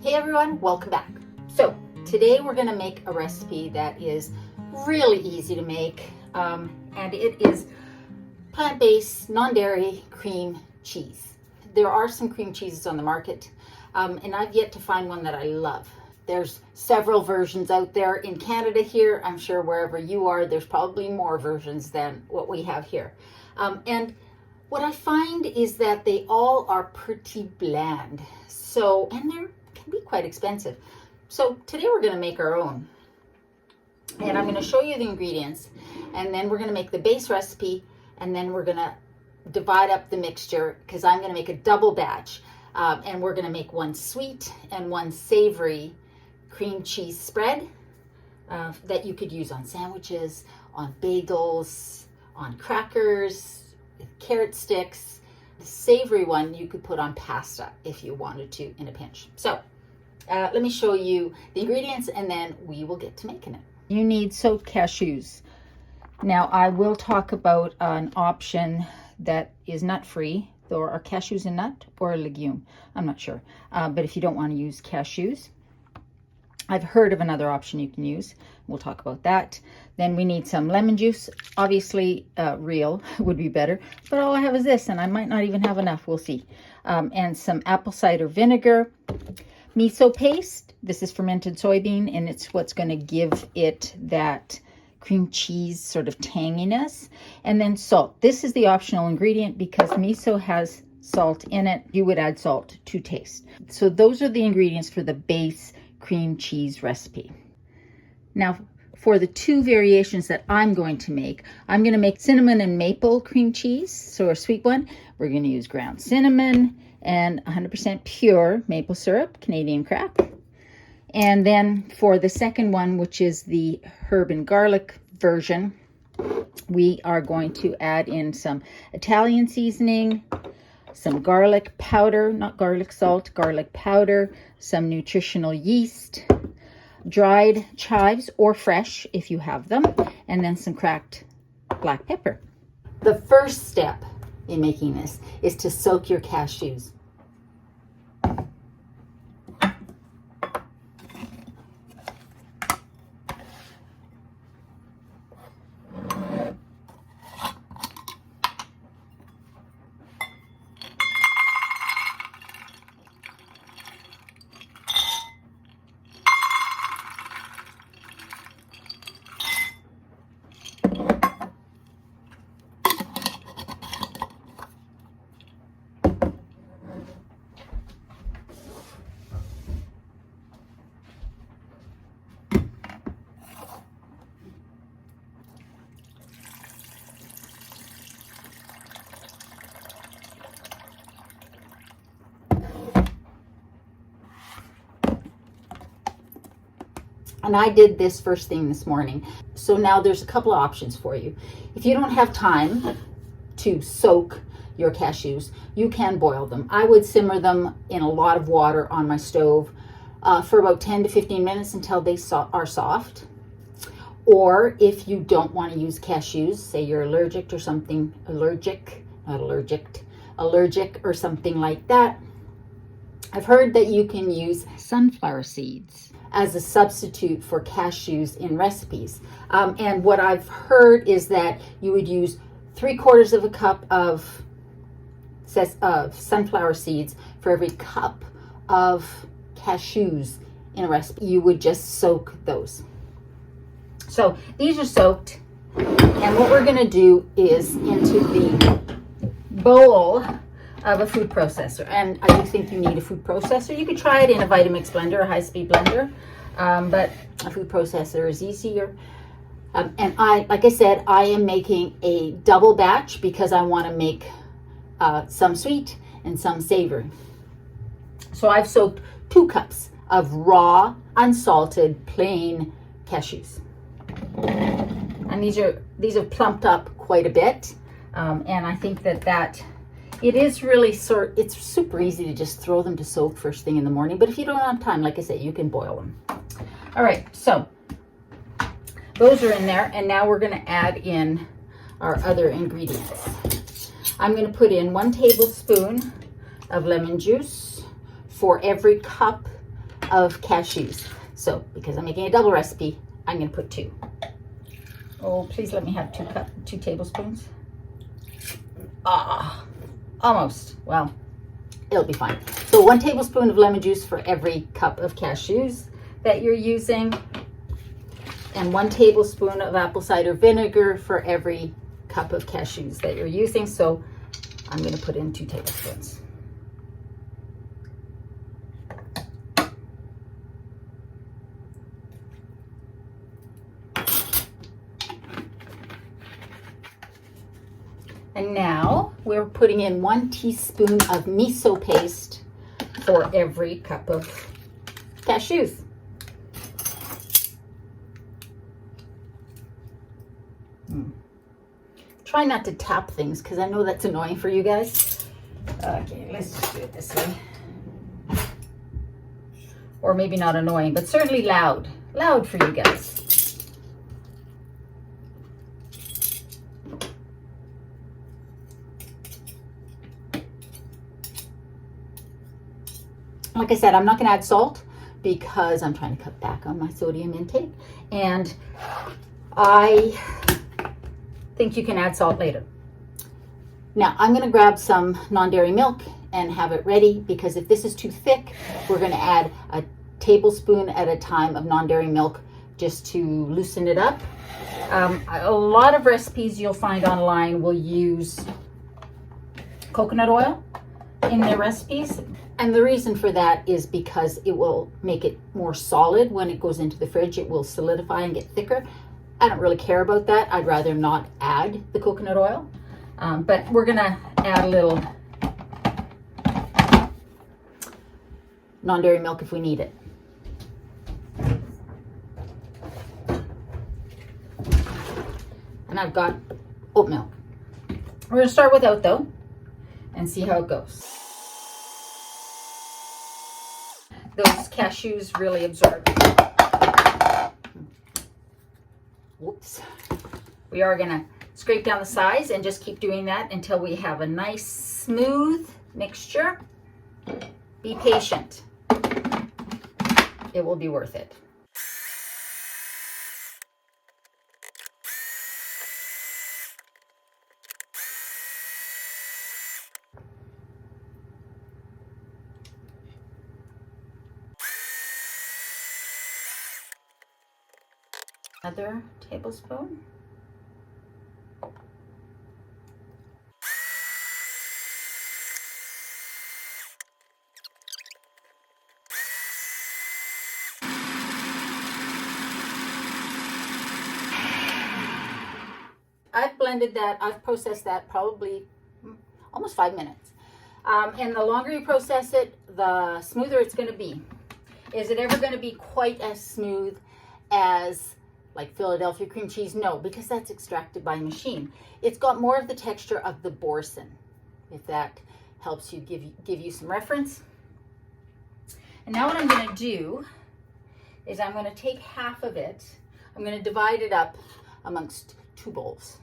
Hey everyone, welcome back. So today we're going to make a recipe that is really easy to make, and it is plant-based, non-dairy cream cheese. There are some cream cheeses on the market, and I've yet to find one that I love. There's several versions out there in Canada here. I'm sure wherever you are, there's probably more versions than what we have here. And what I find is that they all are pretty bland. And they can be quite expensive. So today we're going to make our own. And I'm going to show you the ingredients, and then we're going to make the base recipe, and then we're going to divide up the mixture because I'm going to make a double batch. And we're going to make one sweet and one savory cream cheese spread that you could use on sandwiches, on bagels, on crackers, carrot sticks. The savory one you could put on pasta if you wanted to in a pinch. So let me show you the ingredients and then we will get to making it. You need soaked cashews. Now I will talk about an option that is nut-free. There are cashews a nut or a legume. I'm not sure. But if you don't want to use cashews, I've heard of another option you can use. We'll talk about that. Then we need some lemon juice. Obviously, real would be better. But all I have is this, and I might not even have enough. We'll see. And some apple cider vinegar. Miso paste. This is fermented soybean, and it's what's going to give it that cream cheese sort of tanginess. And then salt. This is the optional ingredient because miso has salt in it. You would add salt to taste. So those are the ingredients for the base cream cheese recipe. Now for the two variations that I'm going to make cinnamon and maple cream cheese, so a sweet one. We're going to use ground cinnamon and 100% pure maple syrup, Canadian crack. And then for the second one, which is the herb and garlic version, we are going to add in some Italian seasoning, some garlic powder, not garlic salt, garlic powder, some nutritional yeast, dried chives or fresh if you have them, and then some cracked black pepper. The first step in making this is to soak your cashews. And I did this first thing this morning. So now there's a couple of options for you. If you don't have time to soak your cashews, you can boil them. I would simmer them in a lot of water on my stove for about 10 to 15 minutes until they are soft. Or if you don't want to use cashews, say you're allergic or something, allergic or something like that, I've heard that you can use sunflower seeds as a substitute for cashews in recipes. And what I've heard is that you would use 3/4 of a cup of sunflower seeds for every cup of cashews in a recipe. You would just soak those. So these are soaked, and what we're going to do is into the bowl of a food processor, and I do think you need a food processor. You could try it in a Vitamix blender, a high-speed blender, but a food processor is easier. And like I said, I am making a double batch because I want to make some sweet and some savory. So I've soaked 2 cups of raw, unsalted, plain cashews, and these have plumped up quite a bit, and I think that it is really it's super easy to just throw them to soak first thing in the morning. But if you don't have time, like I said, you can boil them. All right, so those are in there. And now we're going to add in our other ingredients. I'm going to put in 1 tablespoon of lemon juice for every cup of cashews. So because I'm making a double recipe, I'm going to put 2. Oh, please let me have 2 tablespoons. Ah, almost. Well, it'll be fine. So 1 tablespoon of lemon juice for every cup of cashews that you're using, and 1 tablespoon of apple cider vinegar for every cup of cashews that you're using. So I'm going to put in 2 tablespoons. And now we're putting in 1 teaspoon of miso paste for every cup of cashews. Try not to tap things because I know that's annoying for you guys. Okay, let's just do it this way. Or maybe not annoying, but certainly loud. Loud for you guys. Like I said, I'm not going to add salt because I'm trying to cut back on my sodium intake. And I think you can add salt later. Now, I'm going to grab some non-dairy milk and have it ready, because if this is too thick, we're going to add a tablespoon at a time of non-dairy milk just to loosen it up. A lot of recipes you'll find online will use coconut oil in their recipes. And the reason for that is because it will make it more solid when it goes into the fridge. It will solidify and get thicker. I don't really care about that. I'd rather not add the coconut oil. But we're going to add a little non-dairy milk if we need it. And I've got oat milk. We're going to start without though and see how it goes. Those cashews really absorb. Whoops. We are going to scrape down the sides and just keep doing that until we have a nice smooth mixture. Be patient. It will be worth it. Another tablespoon. I've blended that, I've processed that probably almost 5 minutes. And the longer you process it, the smoother it's going to be. Is it ever going to be quite as smooth as like Philadelphia cream cheese? No, because that's extracted by machine. It's got more of the texture of the boursin, if that helps you give you some reference. And now what I'm going to do is I'm going to take half of it. I'm going to divide it up amongst 2 bowls.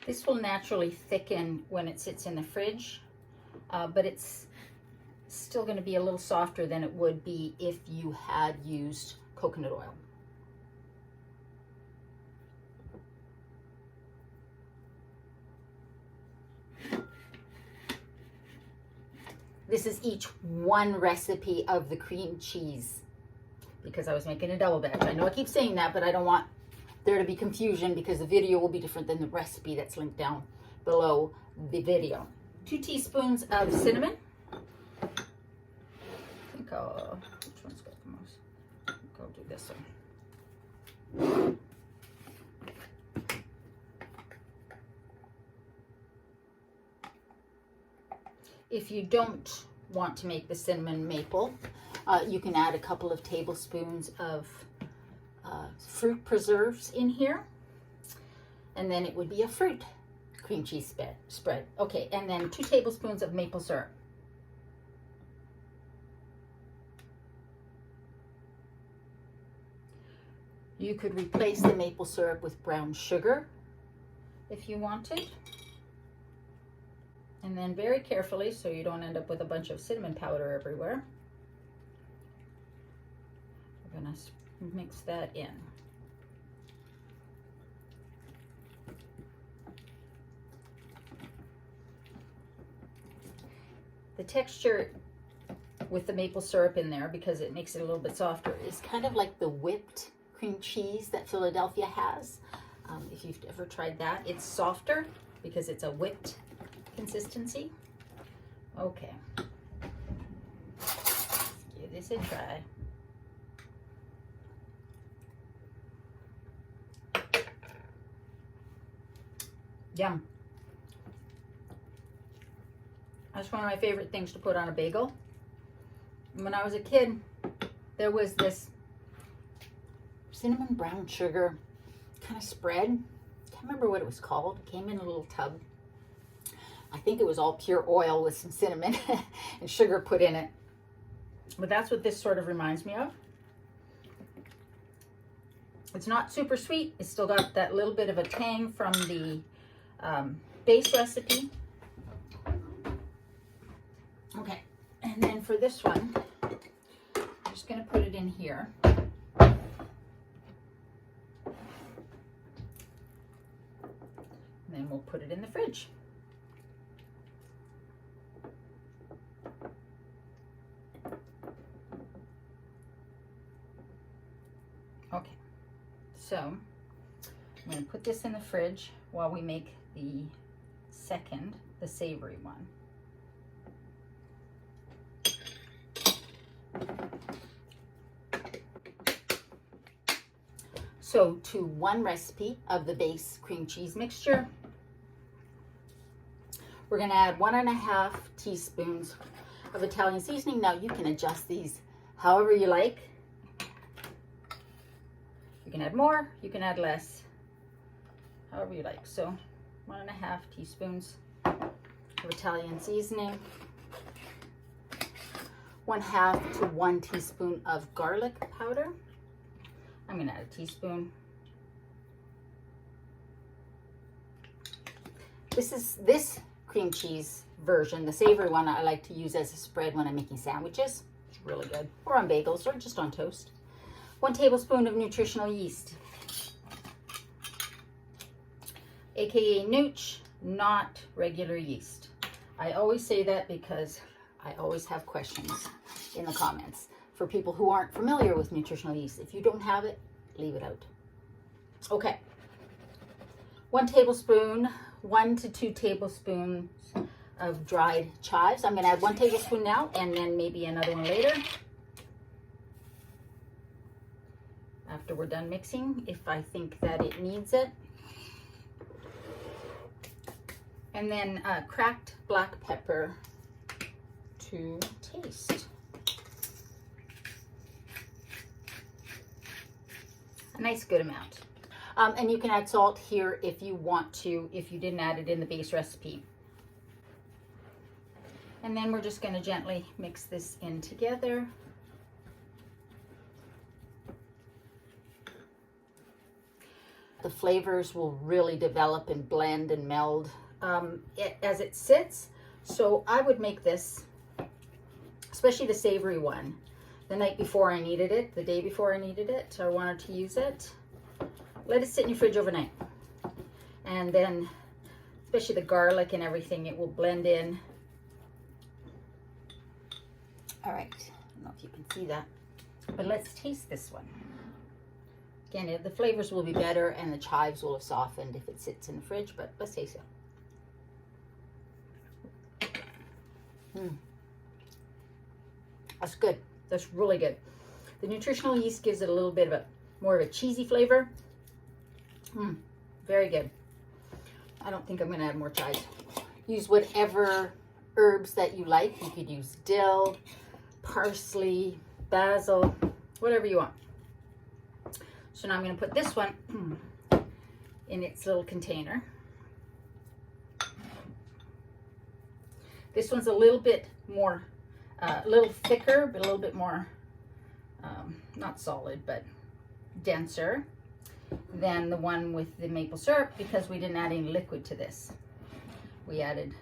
This will naturally thicken when it sits in the fridge, but it's still going to be a little softer than it would be if you had used coconut oil. This is each one recipe of the cream cheese because I was making a double batch. I know I keep saying that, but I don't want there to be confusion because the video will be different than the recipe that's linked down below the video. 2 teaspoons of cinnamon. I think which one's got the most? I think I'll do this one. If you don't want to make the cinnamon maple, you can add a couple of tablespoons of fruit preserves in here, and then it would be a fruit cream cheese spread. Okay, and then 2 tablespoons of maple syrup. You could replace the maple syrup with brown sugar if you wanted. And then very carefully, so you don't end up with a bunch of cinnamon powder everywhere, we're gonna mix that in. The texture with the maple syrup in there, because it makes it a little bit softer, is kind of like the whipped cream cheese that Philadelphia has. If you've ever tried that, it's softer because it's a whipped consistency. Okay, let's give this a try. Yum. That's one of my favorite things to put on a bagel. When I was a kid, there was this cinnamon brown sugar kind of spread. Can't remember what it was called. It came in a little tub. I think it was all pure oil with some cinnamon and sugar put in it. But that's what this sort of reminds me of. It's not super sweet. It's still got that little bit of a tang from the base recipe. Okay, and then for this one, I'm just going to put it in here. And then we'll put it in the fridge. Okay, so I'm going to put this in the fridge while we make the second, the savory one. So to one recipe of the base cream cheese mixture, we're going to add 1.5 teaspoons of Italian seasoning. Now you can adjust these however you like. You can add more, you can add less, however you like. So 1.5 teaspoons of Italian seasoning, 1/2 to 1 teaspoon of garlic powder. I'm going to add a teaspoon. This cream cheese version, the savory one, I like to use as a spread when I'm making sandwiches. It's really good. Or on bagels, or just on toast. 1 tablespoon of nutritional yeast, aka nooch, not regular yeast. I always say that because I always have questions in the comments for people who aren't familiar with nutritional yeast. If you don't have it, leave it out. Okay, 1 tablespoon, 1 to 2 tablespoons of dried chives. I'm going to add 1 tablespoon now and then maybe another one later after we're done mixing, if I think that it needs it. And then cracked black pepper to taste. A nice good amount. And you can add salt here if you want to, if you didn't add it in the base recipe. And then we're just going to gently mix this in together. The flavors will really develop and blend and meld as it sits. So I would make this, especially the savory one, the night before I needed it, the day before I needed it, I wanted to use it. Let it sit in your fridge overnight. And then, especially the garlic and everything, it will blend in. All right, I don't know if you can see that, but let's taste this one. Again, the flavors will be better and the chives will have softened if it sits in the fridge, but let's taste it. That's good. That's really good. The nutritional yeast gives it a little bit of more of a cheesy flavor. Very good. I don't think I'm going to add more chives. Use whatever herbs that you like. You could use dill, parsley, basil, whatever you want. So now I'm going to put this one in its little container. This one's a little bit more, a little thicker, but a little bit more, not solid, but denser than the one with the maple syrup, because we didn't add any liquid to this. We added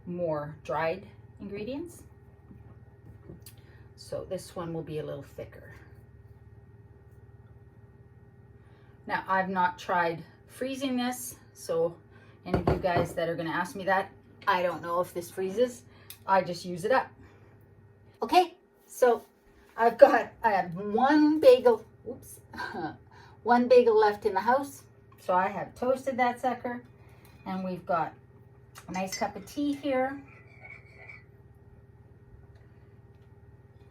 more dried ingredients. So this one will be a little thicker. Now, I've not tried freezing this, so any of you guys that are going to ask me that, I don't know if this freezes. I just use it up. Okay, so I have one bagel, oops, one bagel left in the house. So I have toasted that sucker, and we've got a nice cup of tea here.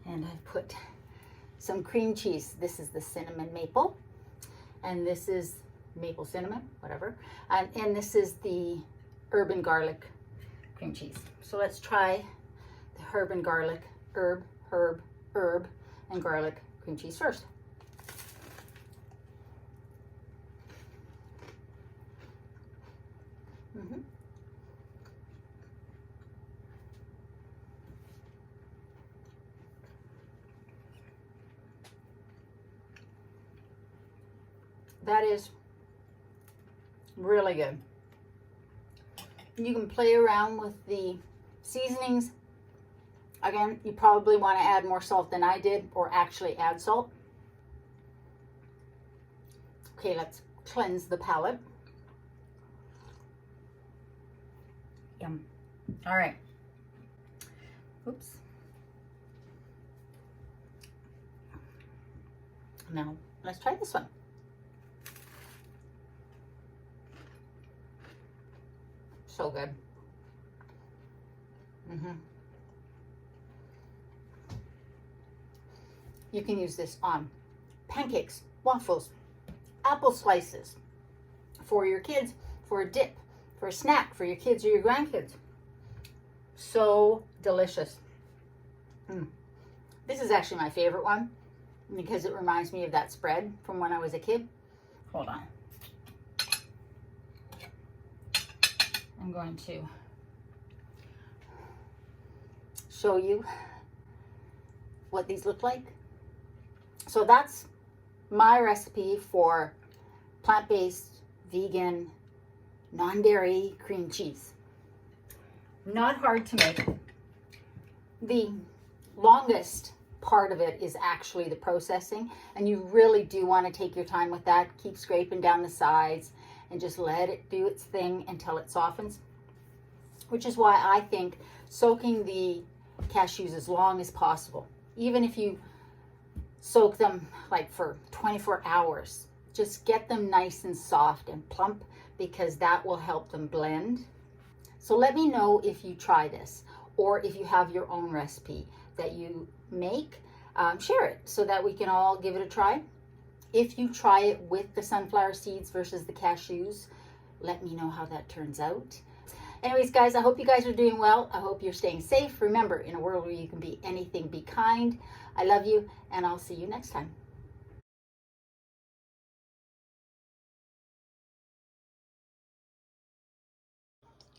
And I've put some cream cheese. This is the cinnamon maple, and this is maple cinnamon, whatever. And this is the herb and garlic cream cheese. So let's try the herb and garlic, herb, and garlic cream cheese first. That is really good. You can play around with the seasonings. Again, you probably want to add more salt than I did, or actually add salt. Okay, let's cleanse the palate. Yum. All right. Oops. Now, let's try this one. So good. You can use this on pancakes, waffles, apple slices, for your kids, for a dip, for a snack, for your kids or your grandkids. So delicious. This is actually my favorite one because it reminds me of that spread from when I was a kid. Hold on. I'm going to show you what these look like. So that's my recipe for plant-based, vegan, non-dairy cream cheese. Not hard to make. The longest part of it is actually the processing, and you really do want to take your time with that. Keep scraping down the sides and just let it do its thing until it softens, which is why I think soaking the cashews as long as possible, even if you soak them like for 24 hours, just get them nice and soft and plump, because that will help them blend. So let me know if you try this, or if you have your own recipe that you make. Share it so that we can all give it a try. If you try it with the sunflower seeds versus the cashews, let me know how that turns out. Anyways, guys, I hope you guys are doing well. I hope you're staying safe. Remember, in a world where you can be anything, be kind. I love you, and I'll see you next time.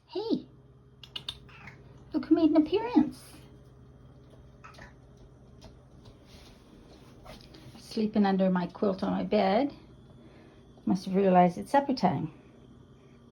Hey, look who made an appearance. Sleeping under my quilt on my bed. Must have realized it's supper time.